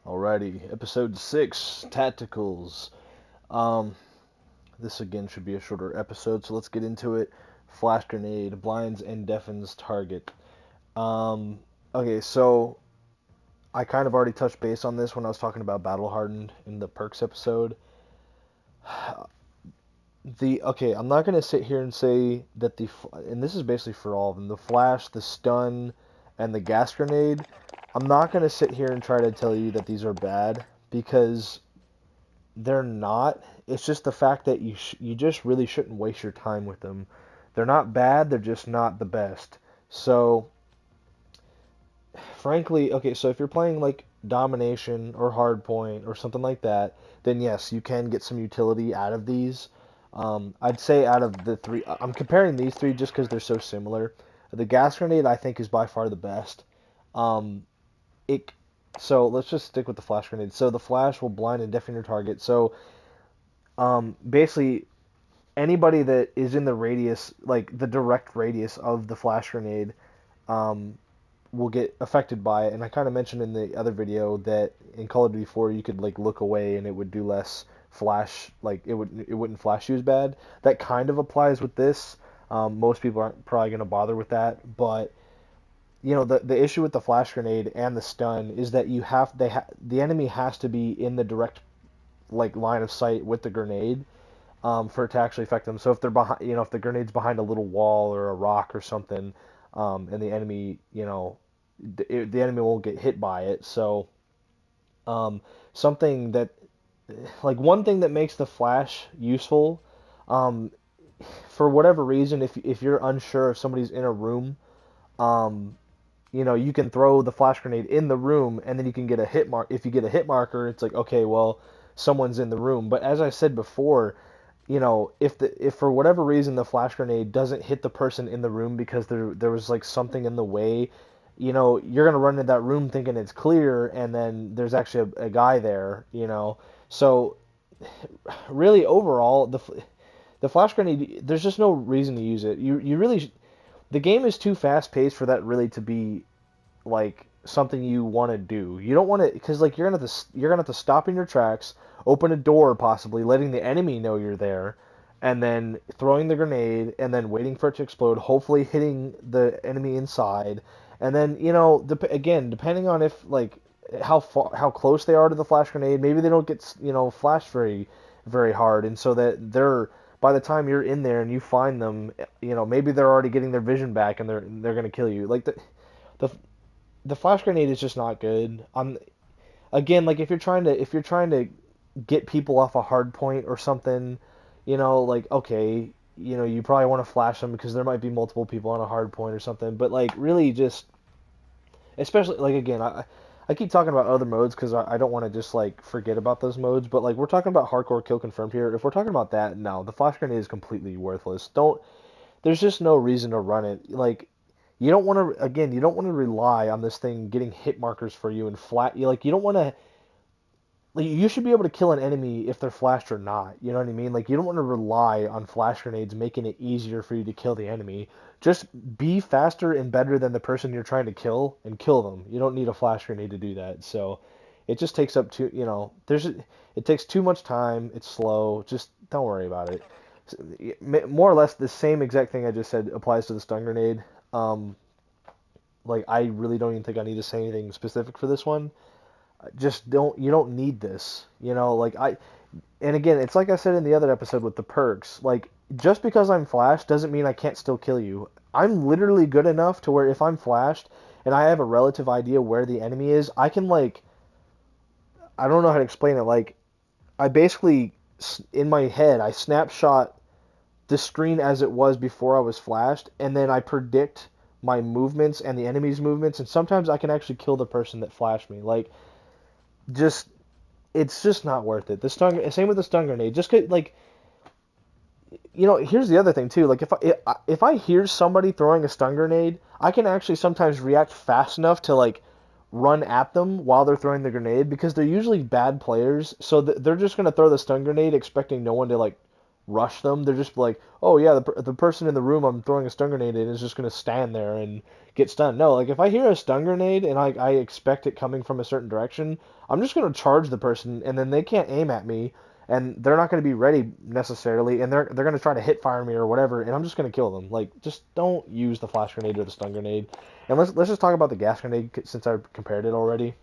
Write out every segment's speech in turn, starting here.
Alrighty, episode 6, Tacticals. Um, this again should be a shorter episode, so let's get into it. Flash grenade, blinds and deafens target. Um, okay, so I kind of already touched base on this when I was talking about Battle Hardened in the perks episode. I'm not gonna sit here and say that and this is basically for all of them, the flash, the stun, and the gas grenade. I'm not gonna sit here and try to tell you that these are bad because they're not. It's just the fact that you just really shouldn't waste your time with them. They're not bad, they're just not the best. So, frankly, okay, so if you're playing like domination or hardpoint or something like that, then yes, you can get some utility out of these. I'd say out of the three, I'm comparing these three just because they're so similar. The gas grenade I think is by far the best. Um, it so let's just stick with the flash grenade. So the flash will blind and deafen your target. So basically anybody that is in the radius, like the direct radius of the flash grenade, um, will get affected by it. And I kind of mentioned in the other video that in Call of Duty 4 you could like look away and it would do less flash, like it wouldn't flash you as bad. That kind of applies with this. Most people aren't probably going to bother with that, but the issue with the flash grenade and the stun is that the enemy has to be in the direct like line of sight with the grenade for it to actually affect them. So if they're behind, if the grenade's behind a little wall or a rock or something, and the enemy, the enemy won't get hit by it. So something that, like one thing that makes the flash useful, um, for whatever reason, if you're unsure if somebody's in a room, um, you can throw the flash grenade in the room, and then you can get a hit mark. If you get a hit marker, it's like, okay, well, someone's in the room. But as I said before, if for whatever reason the flash grenade doesn't hit the person in the room because there was like something in the way, you're gonna run into that room thinking it's clear, and then there's actually a guy there. So really, overall, the flash grenade, there's just no reason to use it. You really, the game is too fast paced for that really to be like something you want to do. You don't want to, because like you're gonna have to stop in your tracks, open a door possibly, letting the enemy know you're there, and then throwing the grenade, and then waiting for it to explode, hopefully hitting the enemy inside, and then again, depending on if like how close they are to the flash grenade, maybe they don't get flashed very hard, and so that they're by the time you're in there and you find them, maybe they're already getting their vision back and they're gonna kill you. Like the the flash grenade is just not good. Again, like if you're trying to get people off a hard point or something, like okay, you probably want to flash them because there might be multiple people on a hard point or something. But like really, just especially like again, I keep talking about other modes because I don't want to just like forget about those modes. But like we're talking about hardcore kill confirmed here. If we're talking about that, no, the flash grenade is completely worthless. Don't There's just no reason to run it. Like you don't want to rely on this thing getting hit markers for you and flat. You don't want to. Like, you should be able to kill an enemy if they're flashed or not. You know what I mean? Like you don't want to rely on flash grenades making it easier for you to kill the enemy. Just be faster and better than the person you're trying to kill and kill them. You don't need a flash grenade to do that. So it just takes up too. It takes too much time. It's slow. Just don't worry about it. More or less the same exact thing I just said applies to the stun grenade. Um, like I really don't even think I need to say anything specific for this one. Just don't You don't need this. Like and again, it's like I said in the other episode with the perks. Like just because I'm flashed doesn't mean I can't still kill you. I'm literally good enough to where if I'm flashed and I have a relative idea where the enemy is, I can like I don't know how to explain it. Like I basically in my head I snapshot the screen as it was before I was flashed, and then I predict my movements and the enemy's movements, and sometimes I can actually kill the person that flashed me. Like, just it's just not worth it. Same with the stun grenade. Like, here's the other thing too. Like, if I hear somebody throwing a stun grenade, I can actually sometimes react fast enough to like run at them while they're throwing the grenade because they're usually bad players, so they're just gonna throw the stun grenade expecting no one to like rush them. They're just like, oh yeah, the person in the room I'm throwing a stun grenade in is just gonna stand there and get stunned. No, like if I hear a stun grenade and I expect it coming from a certain direction, I'm just gonna charge the person, and then they can't aim at me, and they're not gonna be ready necessarily, and they're gonna try to hit fire me or whatever, and I'm just gonna kill them. Like just don't use the flash grenade or the stun grenade. And let's just talk about the gas grenade since I compared it already.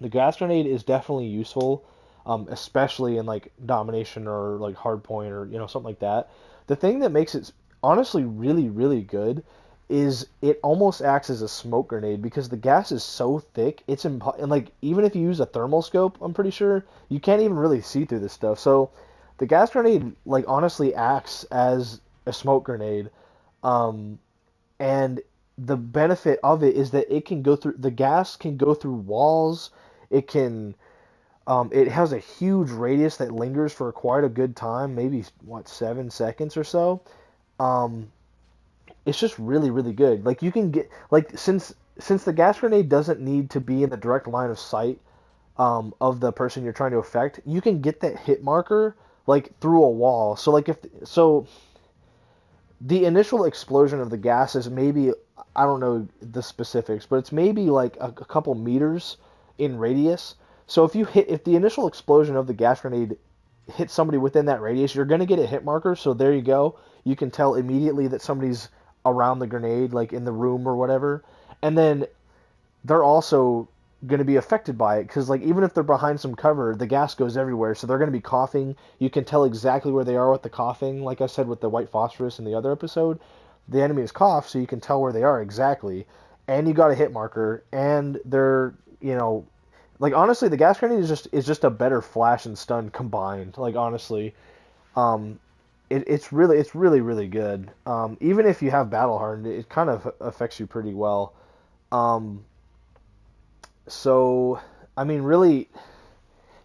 The gas grenade is definitely useful, especially in like domination or like hardpoint or something like that. The thing that makes it honestly really really good is it almost acts as a smoke grenade because the gas is so thick. And like even if you use a thermal scope, I'm pretty sure you can't even really see through this stuff. So the gas grenade like honestly acts as a smoke grenade, um, and the benefit of it is that the gas can go through walls. It can it has a huge radius that lingers for quite a good time, maybe what 7 seconds or so. Um, it's just really really good. Like you can get like since the gas grenade doesn't need to be in the direct line of sight of the person you're trying to affect, you can get that hit marker like through a wall. So like if so the initial explosion of the gas is maybe, I don't know the specifics, but it's maybe like a couple meters in radius. So if the initial explosion of the gas grenade hits somebody within that radius, you're going to get a hit marker. So there you go. You can tell immediately that somebody's around the grenade, like in the room or whatever. And then they're also going to be affected by it because like even if they're behind some cover, the gas goes everywhere, so they're going to be coughing. You can tell exactly where they are with the coughing, like I said with the white phosphorus in the other episode. The enemy is cough, so you can tell where they are exactly, and you got a hit marker, and they're like honestly the gas grenade is just a better flash and stun combined. Like honestly, it's really really good. Even if you have battle hardened, it kind of affects you pretty well. um so, I mean, really,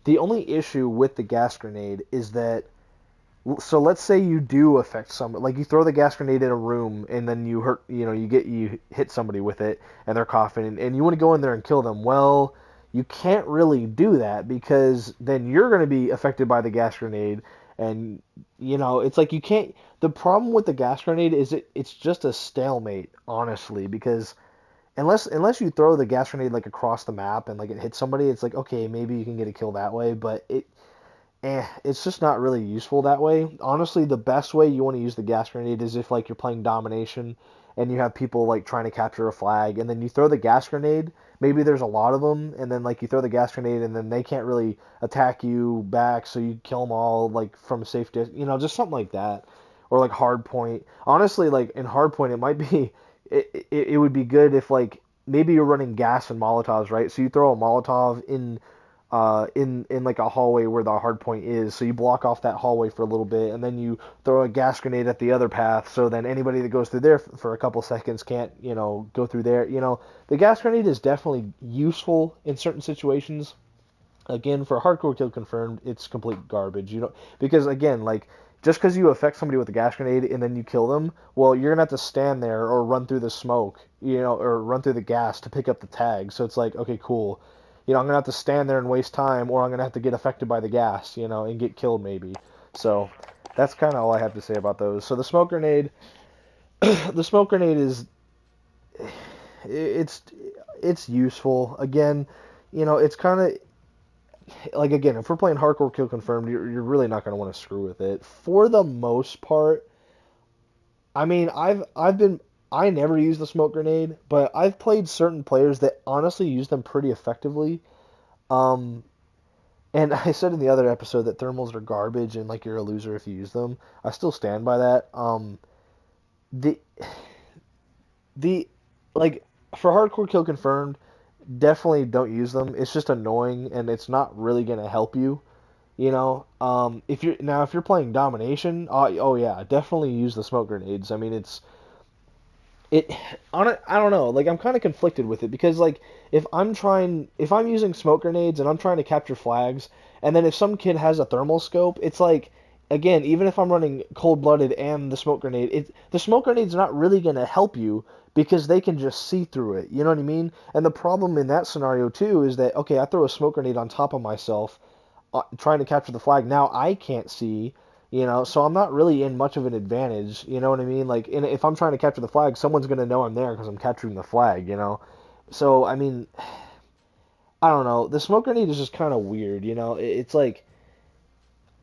the only issue with the gas grenade is that, so let's say you do affect someone, like you throw the gas grenade in a room and then you hit somebody with it and they're coughing and you want to go in there and kill them. Well, you can't really do that because then you're going to be affected by the gas grenade, and it's like you can't. The problem with the gas grenade is it's just a stalemate, honestly, because unless you throw the gas grenade like across the map and like it hits somebody, it's like okay, maybe you can get a kill that way, but it's just not really useful that way. Honestly, the best way you want to use the gas grenade is if like you're playing domination and you have people like trying to capture a flag, and then you throw the gas grenade. Maybe there's a lot of them, and then like you throw the gas grenade, and then they can't really attack you back, so you kill them all like from a safe distance, just something like that, or like hard point. Honestly, like in hard point, it might be it would be good if like maybe you're running gas and Molotovs, right? So you throw a Molotov in like a hallway where the hard point is, so you block off that hallway for a little bit, and then you throw a gas grenade at the other path, so then anybody that goes through there for a couple seconds can't go through there. The gas grenade is definitely useful in certain situations. Again, for hardcore kill confirmed, it's complete garbage. Because again, like just because you affect somebody with a gas grenade and then you kill them, well, you're gonna have to stand there or run through the smoke, or run through the gas to pick up the tag. So it's like, okay, cool. I'm gonna have to stand there and waste time, or I'm gonna have to get affected by the gas, and get killed maybe. So that's kind of all I have to say about those. So the smoke grenade, the smoke grenade is, it's it's useful. Again, it's kind of like, again, if we're playing hardcore kill confirmed, you're really not gonna want to screw with it for the most part. I mean, I never use the smoke grenade, but I've played certain players that honestly use them pretty effectively. Um, and I said in the other episode that thermals are garbage and like you're a loser if you use them. I still stand by that. The the like for hardcore kill confirmed, definitely don't use them. It's just annoying and it's not really gonna help you. If you're playing domination, oh yeah, definitely use the smoke grenades. I mean, it on it, I don't know, like I'm kind of conflicted with it because like if I'm using smoke grenades and I'm trying to capture flags, and then if some kid has a thermal scope, it's like, again, even if I'm running cold blooded and the smoke grenade, the smoke grenade's not really going to help you because they can just see through it, you know what I mean? And the problem in that scenario too is that, okay, I throw a smoke grenade on top of myself, trying to capture the flag. Now I can't see, So I'm not really in much of an advantage, you know what I mean? Like, if I'm trying to capture the flag, someone's gonna know I'm there because I'm capturing the flag. So, I mean, I don't know. The smoke grenade is just kind of weird. It's like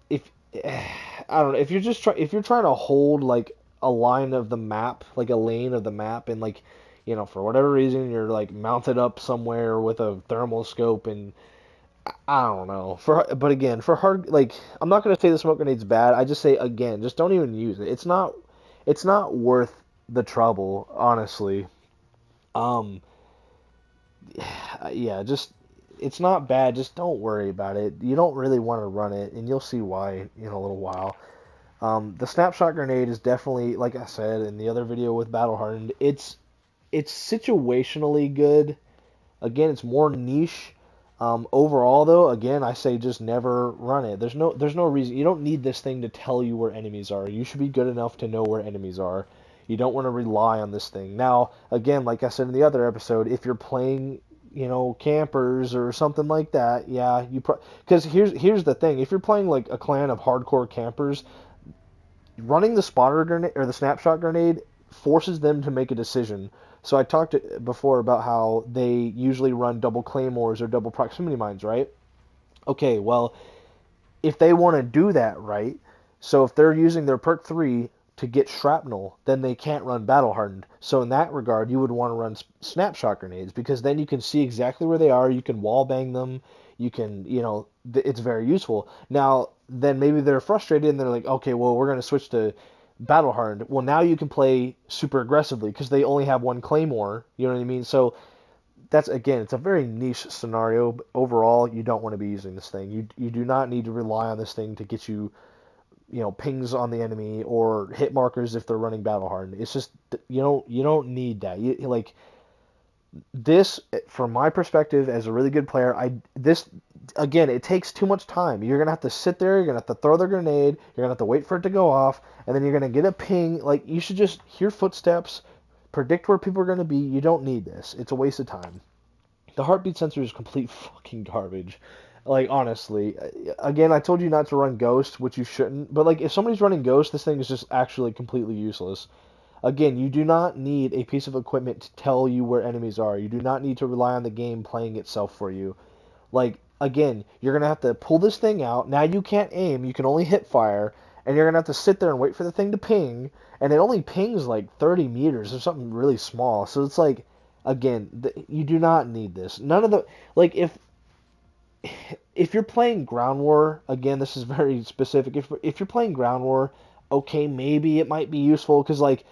if I don't know if if you're trying to hold like a line of the map, like a lane of the map, and like for whatever reason you're like mounted up somewhere with a thermal scope and I don't know. But again, for hard, like I'm not gonna say the smoke grenade's bad. I just say again, just don't even use it. It's not worth the trouble, honestly. Um, yeah, just it's not bad. Just don't worry about it. You don't really want to run it, and you'll see why in a little while. The snapshot grenade is definitely, like I said in the other video with Battle Hardened, it's situationally good. Again, it's more niche. Overall, though, again, I say just never run it. There's no reason. You don't need this thing to tell you where enemies are. You should be good enough to know where enemies are. You don't want to rely on this thing. Now, again, like I said in the other episode, if you're playing, campers or something like that, yeah, because here's the thing. If you're playing like a clan of hardcore campers, running the spotter grenade or the snapshot grenade forces them to make a decision. So I talked before about how they usually run double claymores or double proximity mines, right? Okay, well, if they want to do that right, so if they're using their perk 3 to get shrapnel, then they can't run battle hardened. So in that regard, you would want to run snapshot grenades because then you can see exactly where they are, you can wall bang them, you can, it's very useful. Now, then maybe they're frustrated and they're like, okay, well, we're going to switch to battle hardened. Well, now you can play super aggressively because they only have one claymore, you know what I mean? So that's again, it's a very niche scenario. But overall, you don't want to be using this thing. You do not need to rely on this thing to get you, pings on the enemy or hit markers if they're running battle hardened. It's just you don't need that. Like this, from my perspective as a really good player, this again, it takes too much time. You're gonna have to sit there. You're gonna have to throw the grenade. You're gonna have to wait for it to go off, and then you're gonna get a ping. Like you should just hear footsteps, predict where people are gonna be. You don't need this. It's a waste of time. The heartbeat sensor is complete fucking garbage. Like honestly, again, I told you not to run Ghost, which you shouldn't. But like, if somebody's running Ghost, this thing is just actually completely useless. Again, you do not need a piece of equipment to tell you where enemies are. You do not need to rely on the game playing itself for you. Like, again, you're going to have to pull this thing out. Now you can't aim, you can only hit fire, and you're going to have to sit there and wait for the thing to ping, and it only pings like 30 meters or something really small. So it's like, again, you do not need this. None of the, like, if you're playing Ground War, again, this is very specific. If you're playing Ground War, okay, maybe it might be useful because like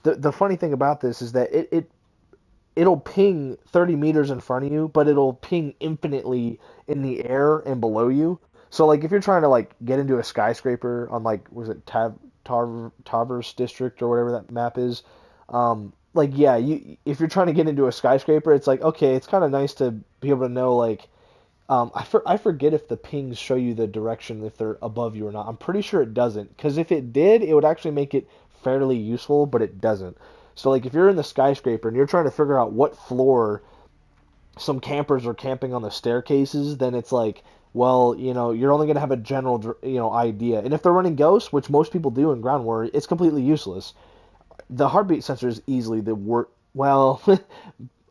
the funny thing about this is that it'll ping 30 meters in front of you, but it'll ping infinitely in the air and below you. So like if you're trying to like get into a skyscraper on like was it Tavers District or whatever that map is, like yeah, if you're trying to get into a skyscraper, it's like okay, it's kind of nice to be able to know like I forget if the pings show you the direction if they're above you or not. I'm pretty sure it doesn't, because if it did, it would actually make it fairly useful, but it doesn't. So like if you're in the skyscraper and you're trying to figure out what floor some campers are camping on the staircases, then it's like, well, you're only going to have a general, idea. And if they're running ghosts, which most people do in ground war, it's completely useless. The heartbeat sensor is easily the worst. Well,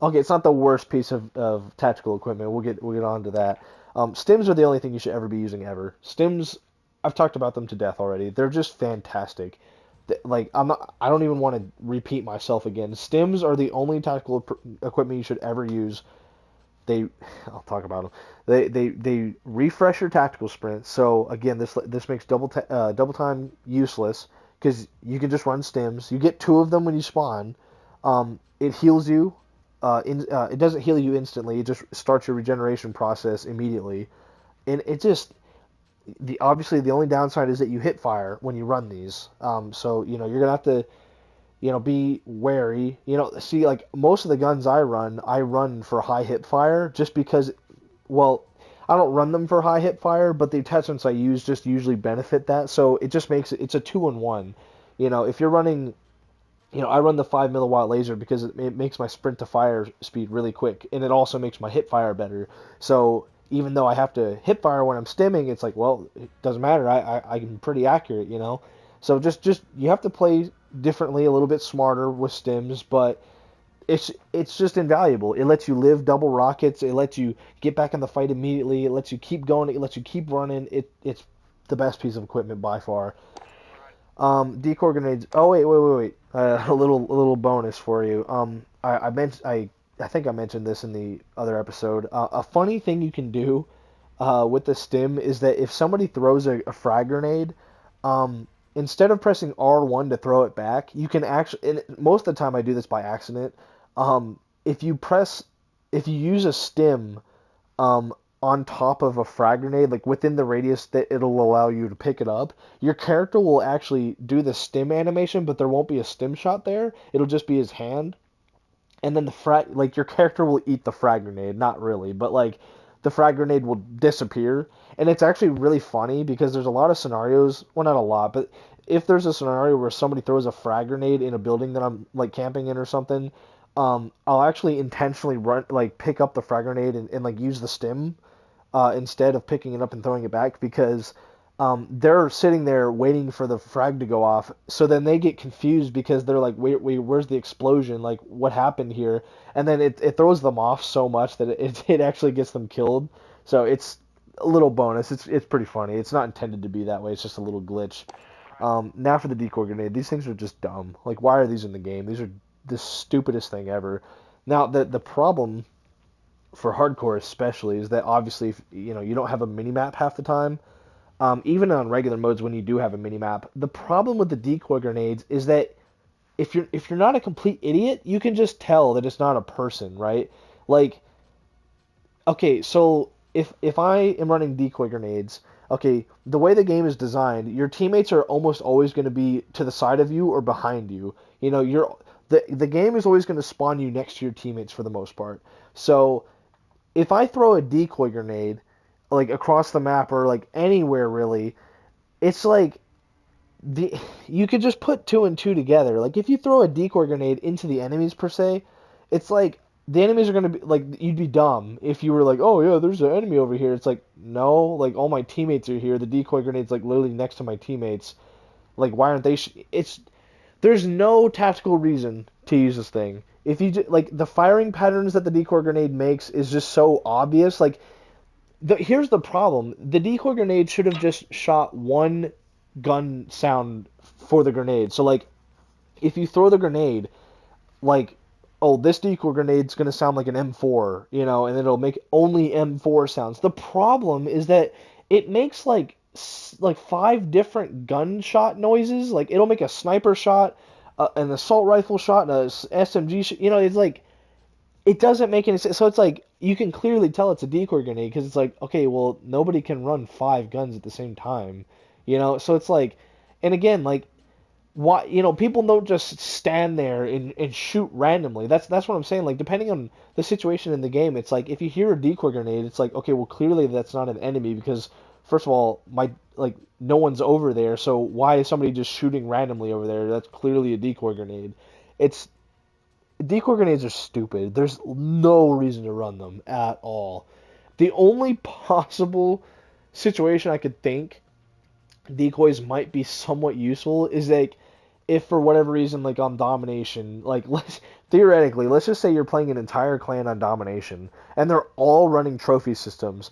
okay, it's not the worst piece of tactical equipment. We'll get on to that. Stims are the only thing you should ever be using ever. Stims, I've talked about them to death already. They're just fantastic. Like I don't even want to repeat myself again. Stims are the only tactical equipment you should ever use. I'll talk about them. They refresh your tactical sprint. So again, this makes double time useless because you can just run stims. You get 2 of them when you spawn. It heals you. It doesn't heal you instantly. It just starts your regeneration process immediately, and it just obviously the only downside is that you hit fire when you run these. So you're gonna have to be wary. See, like most of the guns I run for high hip fire just because, well, I don't run them for high hip fire, but the attachments I use just usually benefit that. So it just makes it's a 2-in-1. If you're running, I run the 5 milliwatt laser because it makes my sprint to fire speed really quick, and it also makes my hip fire better. So even though I have to hip fire when I'm stimming, it's like, well, it doesn't matter. I'm pretty accurate, you know. So just you have to play differently, a little bit smarter with stims, but it's just invaluable. It lets you live double rockets. It lets you get back in the fight immediately. It lets you keep going. It lets you keep running. It's the best piece of equipment by far. Decoy grenades. Oh wait. A little bonus for you. I mentioned I think I mentioned this in the other episode. A funny thing you can do with the stim is that if somebody throws a frag grenade, instead of pressing R1 to throw it back, you can actually. And most of the time I do this by accident. If you use a stim, on top of a frag grenade, like within the radius that it'll allow you to pick it up, your character will actually do the stim animation, but there won't be a stim shot there. It'll just be his hand. And then like your character will eat the frag grenade, not really, but like the frag grenade will disappear. And it's actually really funny because there's a lot of scenarios, well, not a lot, but if there's a scenario where somebody throws a frag grenade in a building that I'm like camping in or something, I'll actually intentionally pick up the frag grenade and like use the stim instead of picking it up and throwing it back because they're sitting there waiting for the frag to go off. So then they get confused because they're like, wait, where's the explosion? Like, what happened here? And then it throws them off so much that it actually gets them killed. So it's a little bonus. It's pretty funny. It's not intended to be that way. It's just a little glitch. Now for the decoy grenade. These things are just dumb. Like, why are these in the game? These are the stupidest thing ever. Now, the problem for hardcore especially is that obviously if, you don't have a minimap half the time. Even on regular modes when you do have a minimap, the problem with the decoy grenades is that if you're not a complete idiot, you can just tell that it's not a person, right? Like, okay, so if I am running decoy grenades, okay, the way the game is designed, your teammates are almost always going to be to the side of you or behind you. The game is always going to spawn you next to your teammates for the most part. So if I throw a decoy grenade like across the map or like anywhere really, it's like you could just put two and two together. Like if you throw a decoy grenade into the enemies per se, it's like the enemies are gonna be like, you'd be dumb if you were like, oh yeah, there's an enemy over here. It's like, no, like all my teammates are here. The decoy grenade's like literally next to my teammates. Like why aren't they? There's no tactical reason to use this thing. If you like the firing patterns that the decoy grenade makes is just so obvious. Like here's the problem: the decoy grenade should have just shot one gun sound for the grenade. So like if you throw the grenade, like, oh, this decoy grenade's gonna sound like an M4, and it'll make only M4 sounds. The problem is that it makes like five different gunshot noises. Like it'll make a sniper shot, an assault rifle shot, and a SMG shot. It's like it doesn't make any sense. So it's like you can clearly tell it's a decoy grenade because it's like, okay, well, nobody can run five guns at the same time, So it's like, and again, like, why, people don't just stand there and shoot randomly. That's what I'm saying. Like, depending on the situation in the game, it's like if you hear a decoy grenade, it's like, okay, well, clearly that's not an enemy because first of all, no one's over there. So why is somebody just shooting randomly over there? That's clearly a decoy grenade. Decoy grenades are stupid. There's no reason to run them at all. The only possible situation I could think decoys might be somewhat useful is like if for whatever reason, like on domination, like theoretically, let's just say you're playing an entire clan on domination and they're all running trophy systems.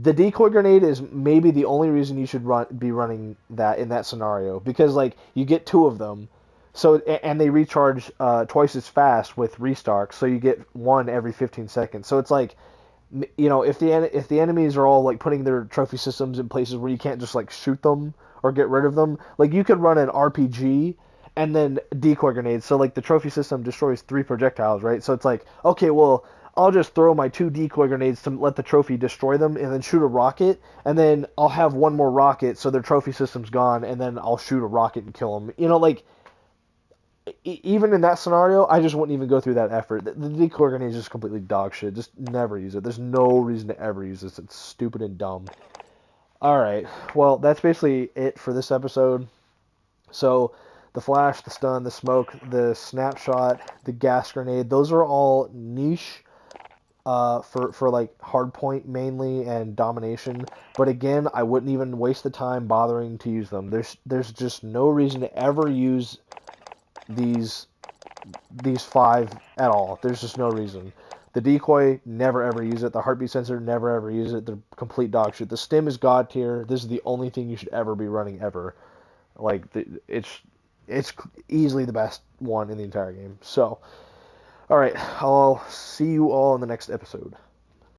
The decoy grenade is maybe the only reason you should be running that in that scenario because like you get two of them. So and they recharge twice as fast with restart, so you get one every 15 seconds. So it's like, if the enemies are all like putting their trophy systems in places where you can't just like shoot them or get rid of them, like you could run an RPG and then decoy grenades. So like the trophy system destroys 3 projectiles, right? So it's like, okay, well, I'll just throw my 2 decoy grenades to let the trophy destroy them and then shoot a rocket, and then I'll have one more rocket so their trophy system's gone, and then I'll shoot a rocket and kill them. Like even in that scenario, I just wouldn't even go through that effort. The decoy grenade is just completely dog shit. Just never use it. There's no reason to ever use this. It's stupid and dumb. Alright, well, that's basically it for this episode. So, the flash, the stun, the smoke, the snapshot, the gas grenade, those are all niche for like hardpoint mainly and domination. But again, I wouldn't even waste the time bothering to use them. There's just no reason to ever use these these five at all. There's just no reason. The decoy, never ever use it. The heartbeat sensor, never ever use it. They're complete dog shit. The stim is god tier. This is the only thing you should ever be running ever. Like it's easily the best one in the entire game. So, all right, I'll see you all in the next episode.